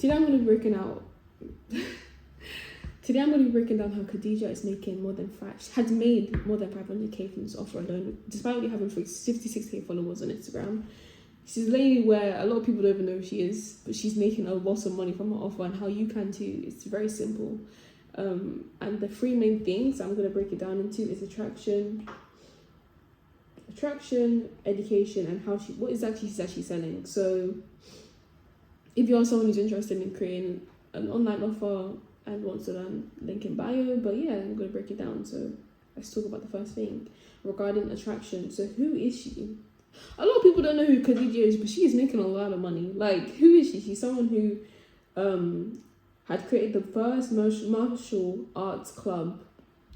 Today I'm going to be breaking out. Today I'm going to be breaking down how Khadijah is making has made more than 500k from this offer alone, despite only having 56k followers on Instagram. She's a lady where a lot of people don't even know who she is, but she's making a lot of money from her offer, and how you can too. It's very simple. And the three main things I'm going to break it down into is attraction, education, and what exactly she's actually selling. So if you're someone who's interested in creating an online offer and wants to learn, link in bio. But yeah, I'm going to break it down. So let's talk about the first thing regarding attraction. So who is she? A lot of people don't know who Khadijah is, but she is making a lot of money. Like, who is she? She's someone who had created the first martial arts club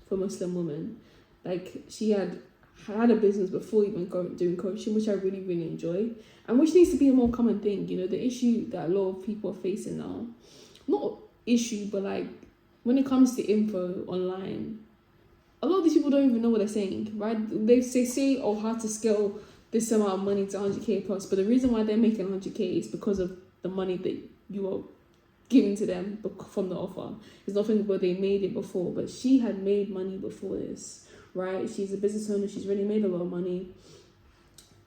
for Muslim women. Like, she had a business before even doing coaching, which I really, really enjoy, and which needs to be a more common thing. You know, the issue that a lot of people are facing now, not issue, but like when it comes to info online, a lot of these people don't even know what they're saying, right? They say, oh, how to scale this amount of money to 100k plus, but the reason why they're making 100k is because of the money that you are giving to them from the offer. It's nothing where they made it before, but she had made money before this, right? She's a business owner. She's really made a lot of money.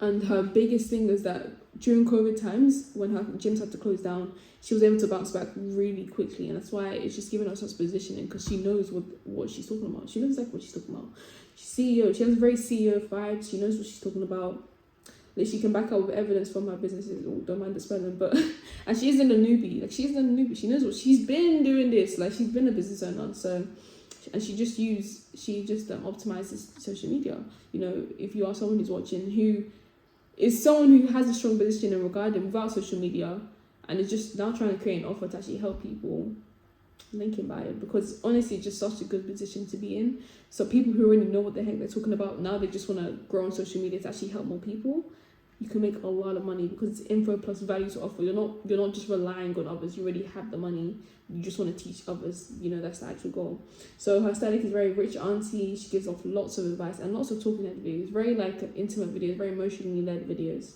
And her biggest thing is that during COVID times, when her gyms had to close down, she was able to bounce back really quickly. And that's why it's just giving her such positioning, because she knows what she's talking about. She knows exactly what she's talking about. She's CEO. She has a very CEO vibes. She knows what she's talking about. Like, she can back up with evidence from her businesses. Oh, don't mind the spelling, but and she isn't a newbie. Like, she isn't a newbie. She knows what she's been doing this. Like, she's been a business owner. So, and she just optimizes social media. You know, if you are someone who's watching who is someone who has a strong position in regarding without social media and is just now trying to create an offer to actually help people, link in bio, because honestly it's just such a good position to be in. So people who already know what the heck they're talking about, now they just want to grow on social media to actually help more people. You can make a lot of money because it's info plus value to offer. You're not just relying on others. You already have the money. You just want to teach others. You know, that's the actual goal. So her styling is very rich auntie. She gives off lots of advice and lots of talking head videos. Very like intimate videos, very emotionally led videos.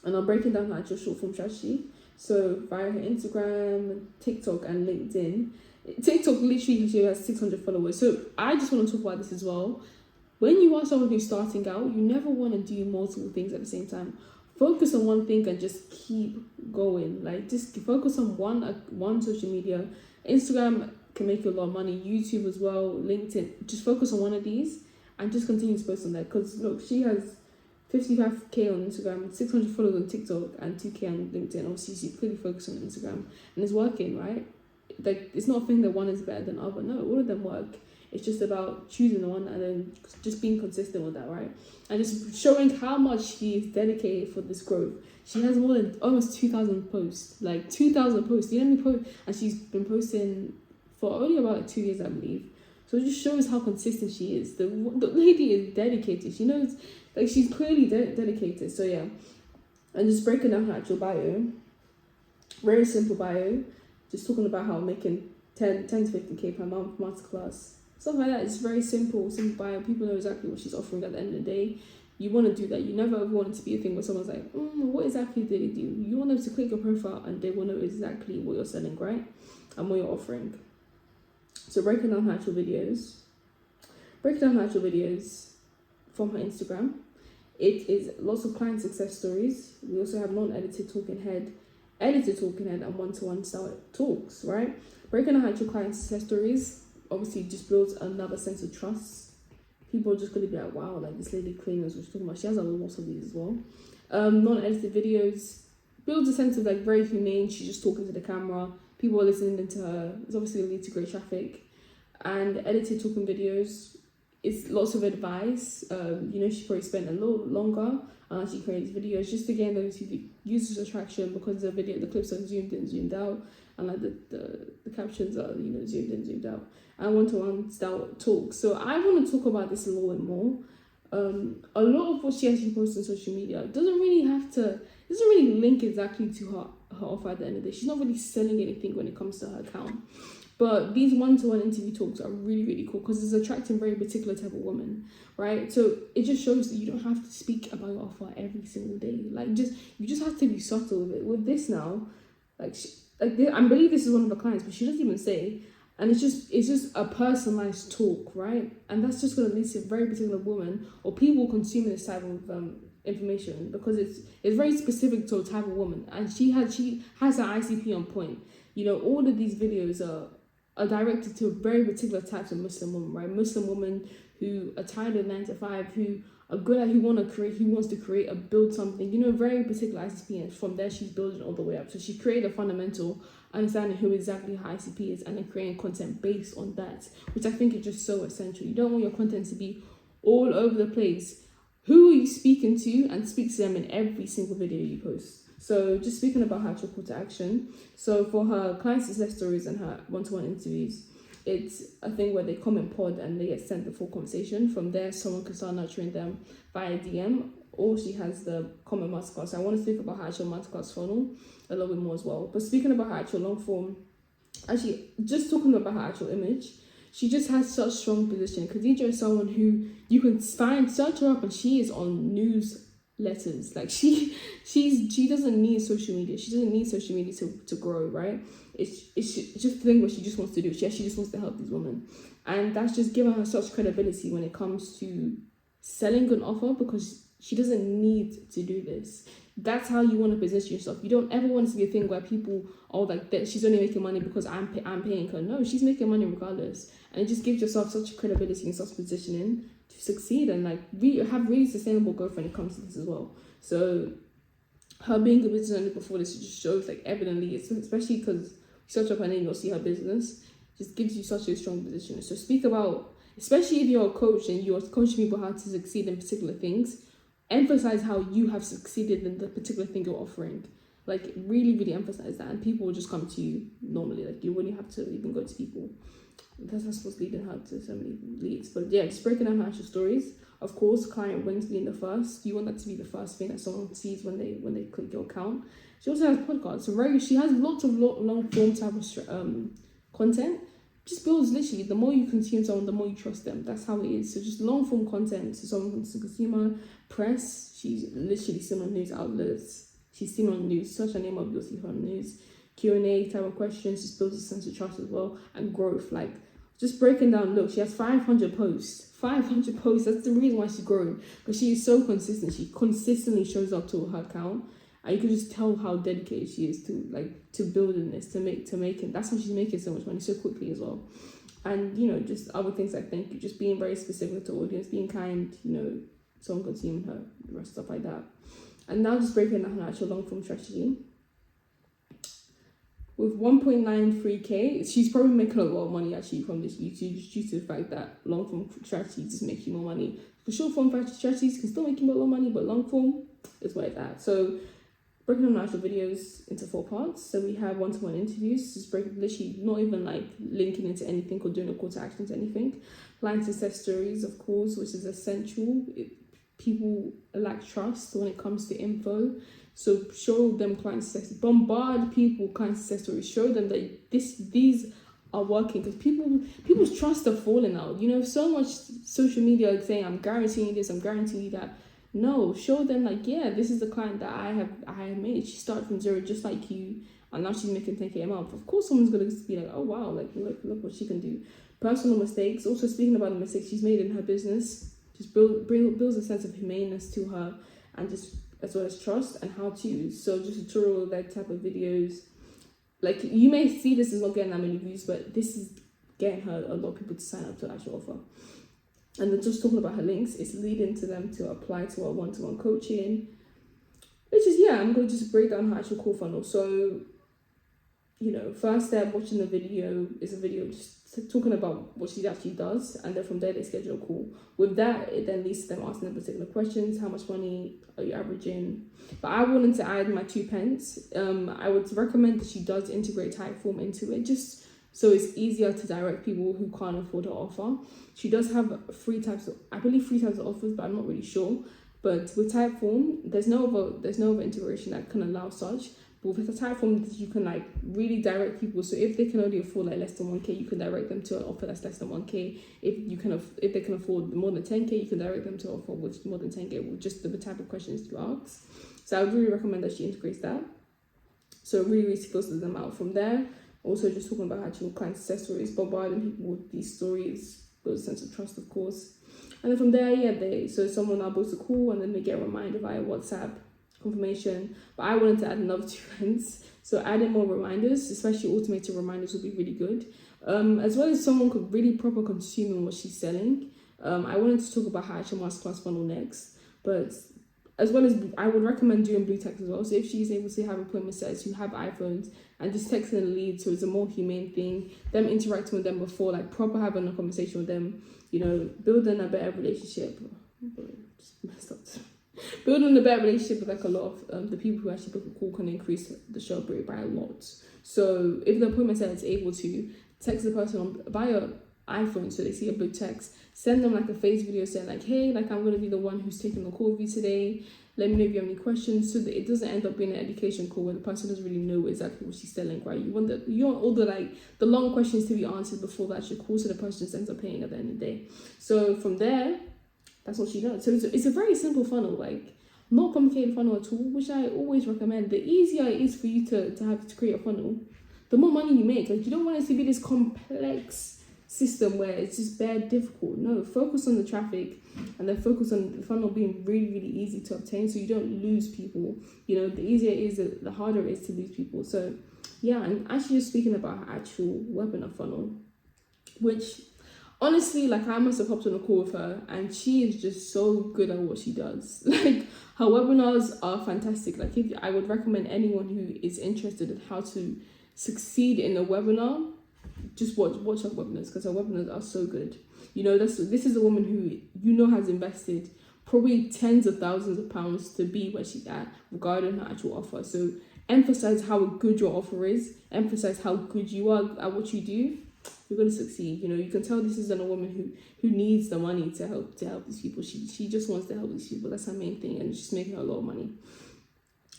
And I'm breaking down her actual short form strategy. So via her Instagram, TikTok, and LinkedIn. TikTok literally she has 600 followers. So I just want to talk about this as well. When you are someone who's starting out, you never want to do multiple things at the same time. Focus on one thing and just keep going. Like, just focus on one social media. Instagram can make you a lot of money. YouTube as well. LinkedIn. Just focus on one of these and just continue to post on that. Because look, she has 55k on Instagram, 600 followers on TikTok, and 2k on LinkedIn. Obviously, she's clearly focused on Instagram and it's working, right? Like, it's not a thing that one is better than other. No, all of them work. It's just about choosing the one and then just being consistent with that, right? And just showing how much she is dedicated for this growth. She has more than almost 2,000 posts, like 2,000 posts. You know what I mean? And she's been posting for only about 2 years, I believe. So it just shows how consistent she is. The lady is dedicated. She knows, like, she's clearly dedicated. So yeah, and just breaking down her actual bio. Very simple bio. Just talking about how making 10 to 15k per month masterclass. Stuff like that. It's very simple bio. People know exactly what she's offering at the end of the day. You want to do that. You never ever want it to be a thing where someone's like, what exactly did they do? You want them to click your profile and they will know exactly what you're selling, right? And what you're offering. So breaking down her actual videos. From her Instagram. It is lots of client success stories. We also have non-edited talking head, edited talking head, and one-to-one style talks, right? Breaking down her actual client success stories obviously just builds another sense of trust. People are just going to be like, wow, like, this lady clearly knows what she's talking about. She has a lot of these as well. Non-edited videos builds a sense of, like, very humane. She's just talking to the camera. People are listening to her. It's obviously going to lead to great traffic. And edited talking videos, it's lots of advice. You know, she probably spent a little longer she creates videos just to gain those users' attraction, because the clips are zoomed in, zoomed out, and like the captions are, you know, zoomed in, zoomed out. And one-to-one style talks. So I want to talk about this a little bit more. A lot of what she actually posts on social media doesn't really link exactly to her offer at the end of the day. She's not really selling anything when it comes to her account. But these one-to-one interview talks are really, really cool because it's attracting a very particular type of woman, right? So it just shows that you don't have to speak about your offer every single day. Like, you just have to be subtle with it. With this now, like, I believe this is one of the clients, but she doesn't even say. And it's just a personalized talk, right? And that's just going to lead to a very particular woman or people consuming this type of information, because it's very specific to a type of woman, and she has her ICP on point. You know, all of these videos are directed to very particular types of Muslim women, right? Muslim women who are tired of 9 to 5, who are good at, who wants to create or build something, you know, very particular ICP, and from there she's building all the way up. So she created a fundamental understanding who exactly her ICP is, and then creating content based on that, which I think is just so essential. You don't want your content to be all over the place. Who are you speaking to, and speak to them in every single video you post. So just speaking about her actual call to action. So for her client success stories and her one-to-one interviews, it's a thing where they comment pod and they get sent the full conversation. From there, someone can start nurturing them via DM, or she has the comment masterclass. I want to speak about her actual masterclass funnel a little bit more as well. But speaking about her actual long form, actually just talking about her actual image, she just has such strong position. Khadijah is someone who you can search her up, and she is on newsletters. Like she doesn't need social media. She doesn't need social media to grow, right? It's just a thing where she just wants to do. She just wants to help these women, and that's just given her such credibility when it comes to selling an offer, because she doesn't need to do this. That's how you want to position yourself. You don't ever want it to be a thing where people are like that. She's only making money because I'm paying her. No, she's making money regardless, and it just gives yourself such credibility and such positioning to succeed and like have really sustainable growth when it comes to this as well. So her being a business owner before this just shows like evidently, especially because you search up her name, you'll see her business. Just gives you such a strong position. So speak about, especially if you're a coach and you're coaching people how to succeed in particular things, emphasize how you have succeeded in the particular thing you're offering. Like really emphasize that, and people will just come to you normally. Like you wouldn't have to even go to people. That's what's leading her to so many leads. But yeah, just breaking down her actual stories. Of course, client wins being the first. You want that to be the first thing that someone sees when they click your account. She also has podcasts. So she has lots of long form type of content. Just builds literally, the more you consume someone, the more you trust them. That's how it is. So just long form content. So someone wants to consumer, press. She's literally seen on news outlets. She's seen on news. Search her name up, you'll see her on news. Q&A type of questions. Just builds a sense of trust as well, and growth. Like just breaking down. Look, she has 500 posts. 500 posts. That's the reason why she's growing, because she is so consistent. She consistently shows up to her account. And you can just tell how dedicated she is to building this, to making. That's how she's making so much money so quickly as well. And you know, just other things like thank you, just being very specific to audience, being kind, you know, someone consuming her, the rest stuff like that. And now just breaking down her actual long form strategy. With 1.93k, she's probably making a lot of money actually from this YouTube, just due to the fact that long form strategy just makes you more money. For short form strategies can still make you a lot of money, but long form is where it's at. So breaking down actual videos into 4 parts. So we have one-to-one interviews, just literally not even like linking into anything or doing a call to action to anything. Client success stories, of course, which is essential. People lack trust when it comes to info. So show them client success, bombard people client success stories, show them that these are working, because people's trust are falling out. You know, so much social media saying I'm guaranteeing this, I'm guaranteeing you that. No, show them like, yeah, this is the client that I have made. She started from zero just like you, and now she's making 10k a month. Of course someone's gonna be like, oh wow, like look what she can do. Personal mistakes. Also speaking about the mistakes she's made in her business, just builds a sense of humaneness to her, and just as well as trust and how to. So just tutorial, that type of videos. Like you may see this is not getting that many views, but this is getting her a lot of people to sign up to the actual offer. And then just talking about her links, it's leading to them to apply to our one-to-one coaching, which is, yeah, I'm going to just break down her actual call funnel. So, you know, first step, watching the video is a video just talking about what she actually does. And then from there, they schedule a call. With that, it then leads to them asking them particular questions. How much money are you averaging? But I wanted to add my 2 pence. I would recommend that she does integrate Typeform into it, just so it's easier to direct people who can't afford her offer. She does have 3 types of offers, but I'm not really sure. But with Typeform, there's no other integration that can allow such. But with the Typeform, you can like really direct people. So if they can only afford like less than 1k, you can direct them to an offer that's less than 1k. If they can afford more than 10k, you can direct them to an offer with more than 10k with just the type of questions you ask. So I would really recommend that she integrates that. So it really filters them out. From there, also just talking about actual client success stories, bombarding people with these stories, builds a sense of trust, of course. And then from there, so someone now books a call and then they get a reminder via WhatsApp confirmation. But I wanted to add another 2 trends. So adding more reminders, especially automated reminders, would be really good. As well as someone could really proper consume what she's selling. I wanted to talk about her actual masterclass funnel next, but as well as I would recommend doing blue text as well. So if she's able to have appointment setters who have iPhones and just texting a lead, so it's a more humane thing, them interacting with them before, like proper having a conversation with them, building a better relationship. Just messed up. Building a better relationship with like a lot of the people who actually book a call can increase the show rate by a lot. So if the appointment setter is able to text the person via iPhone, so they see a blue text, send them like a face video saying like, hey, like I'm going to be the one who's taking the call with you today, let me know if you have any questions, so that it doesn't end up being an education call where the person doesn't really know exactly what she's selling, right? You want all the long questions to be answered before the actual call, so the person just ends up paying at the end of the day. So from there, that's what she does. So it's a very simple funnel, like not complicated funnel at all, which I always recommend. The easier it is for you to create a funnel, the more money you make. Like you don't want it to be this complex system where it's just bare difficult. No, focus on the traffic and then focus on the funnel being really, really easy to obtain, so you don't lose people. The easier it is, the harder it is to lose people. So yeah, and actually just speaking about her actual webinar funnel, which honestly, like I must have hopped on a call with her and she is just so good at what she does. Like her webinars are fantastic. Like I would recommend anyone who is interested in how to succeed in a webinar, just watch her webinars, because her webinars are so good. This is a woman who has invested probably tens of thousands of pounds to be where she's at regarding her actual offer. So emphasize how good your offer is, emphasize how good you are at what you do. You're going to succeed. You can tell this isn't a woman who needs the money to help these people. She just wants to help these people. That's her main thing, and she's making a lot of money.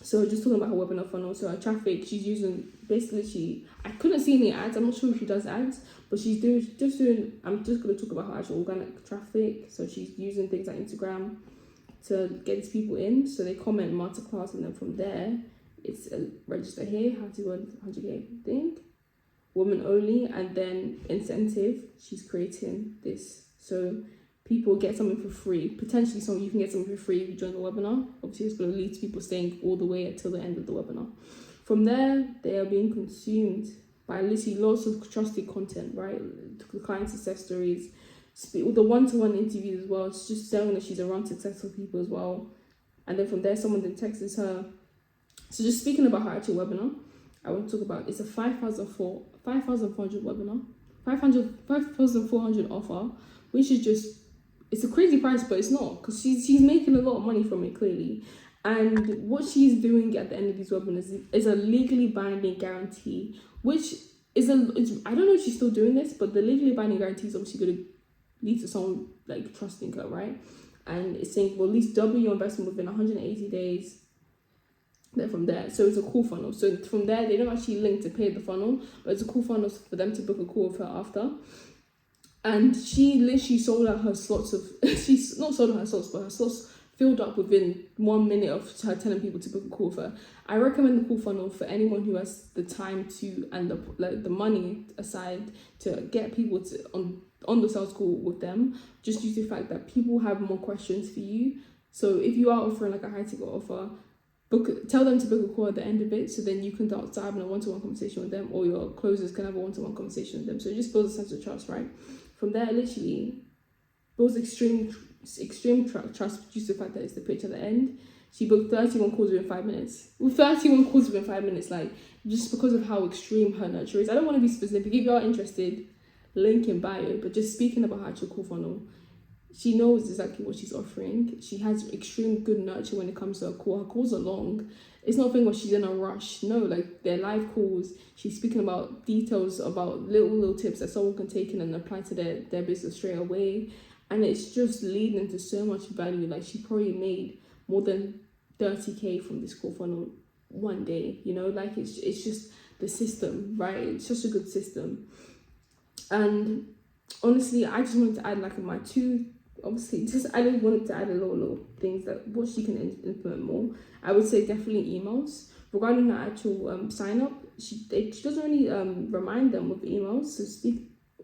So just talking about her webinar funnel, so her traffic, she's using basically I couldn't see any ads. I'm not sure if she does ads, but she's doing. I'm just going to talk about her actual organic traffic. So she's using things like Instagram to get these people in. So they comment masterclass, and then from there it's a register here, how to earn 100K thing, women only, and then incentive. She's creating this so people get something for free. Potentially you can get something for free if you join the webinar. Obviously it's going to lead to people staying all the way until the end of the webinar. From there, they are being consumed by literally lots of trusted content, right? The client success stories, the one-to-one interviews as well. It's just showing that she's around successful people as well. And then from there, someone then texts her. So just speaking about her actual webinar, I want to talk about, it's a 5,400 webinar, 5,400 offer, which is just, it's a crazy price, but it's not, because she's making a lot of money from it, clearly. And what she's doing at the end of these webinars is a legally binding guarantee, which is I don't know if she's still doing this, but the legally binding guarantee is obviously going to lead to someone like trusting her, right? And it's saying, well, at least double your investment within 180 days. Then from there, so it's a call funnel. So from there, they don't actually link to pay the funnel, but it's a call funnel for them to book a call with her after. And she literally sold out her slots of, she's not sold out her slots, but her slots filled up within 1 minute of her telling people to book a call with her. I recommend the call funnel for anyone who has the time to and the money aside to get people to on the sales call with them, just due to the fact that people have more questions for you. So if you are offering like a high ticket offer, tell them to book a call at the end of it, so then you can start having a one-to-one conversation with them, or your closers can have a one-to-one conversation with them. So it just builds a sense of trust, right? From there, literally builds extreme trust due to the fact that it's the pitch at the end. She booked 31 calls within 5 minutes. With 31 calls within 5 minutes, like, just because of how extreme her nurture is. I don't want to be specific. If you are interested, link in bio. But just speaking about her actual call funnel, she knows exactly what she's offering. She has extreme good nurture when it comes to her call. Her calls are long. It's not a thing where she's in a rush. No, like, they're live calls. She's speaking about details, about little tips that someone can take in and apply to their business straight away. And it's just leading to so much value. Like, she probably made more than 30K from this call funnel one day. Like, it's just the system, right? It's just a good system. And honestly, I just wanted to add like my two, obviously, I just wanted to add a little things that what she can implement more. I would say definitely emails. regarding her actual sign up, she doesn't really remind them with emails. So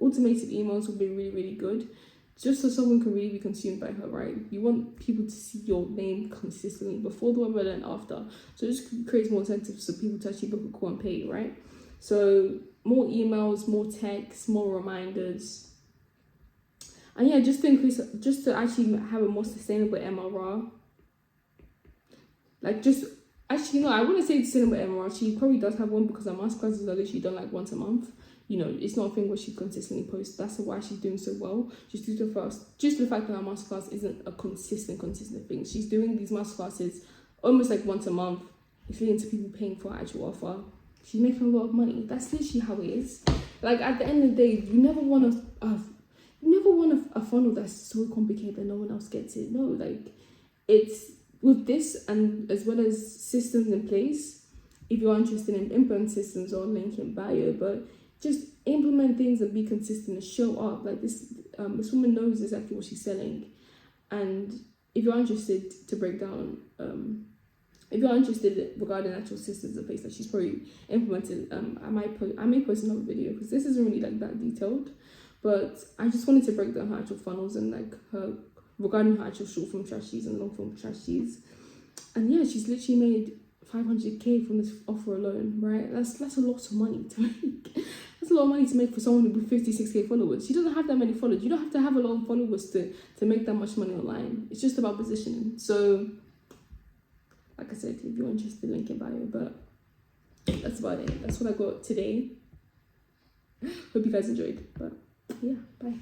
automated emails will be really, really good, just so someone can really be consumed by her, right? You want people to see your name consistently before the webinar and after. So it just creates more incentives for people to actually book a call and pay, right? So more emails, more texts, more reminders. And yeah, just to actually have a more sustainable MRR. Like actually, no, I wouldn't say sustainable MRR. She probably does have one because her masterclasses are literally done like once a month. You know, it's not a thing where she consistently posts. That's why she's doing so well. Just due to the fact that her masterclass isn't a consistent thing. She's doing these masterclasses almost like once a month. It's leading to people paying for her actual offer. She's making a lot of money. That's literally how it is. Like at the end of the day, you never want a funnel that's so complicated that no one else gets it. No, like it's with this and as well as systems in place. If you're interested in implement systems or link in bio, but just implement things and be consistent and show up. Like this woman knows exactly what she's selling. And if you're interested to break down, if you're interested regarding actual systems in place that she's probably implemented, I may post another video because this isn't really like that detailed. But I just wanted to break down her actual funnels and like regarding her actual short form strategies and long form strategies. And yeah, she's literally made 500k from this offer alone, right? That's a lot of money to make. That's a lot of money to make for someone with 56k followers. She doesn't have that many followers. You don't have to have a lot of followers to make that much money online. It's just about positioning. So, like I said, if you're interested, link in bio. But that's about it. That's what I got today. Hope you guys enjoyed. But yeah, bye.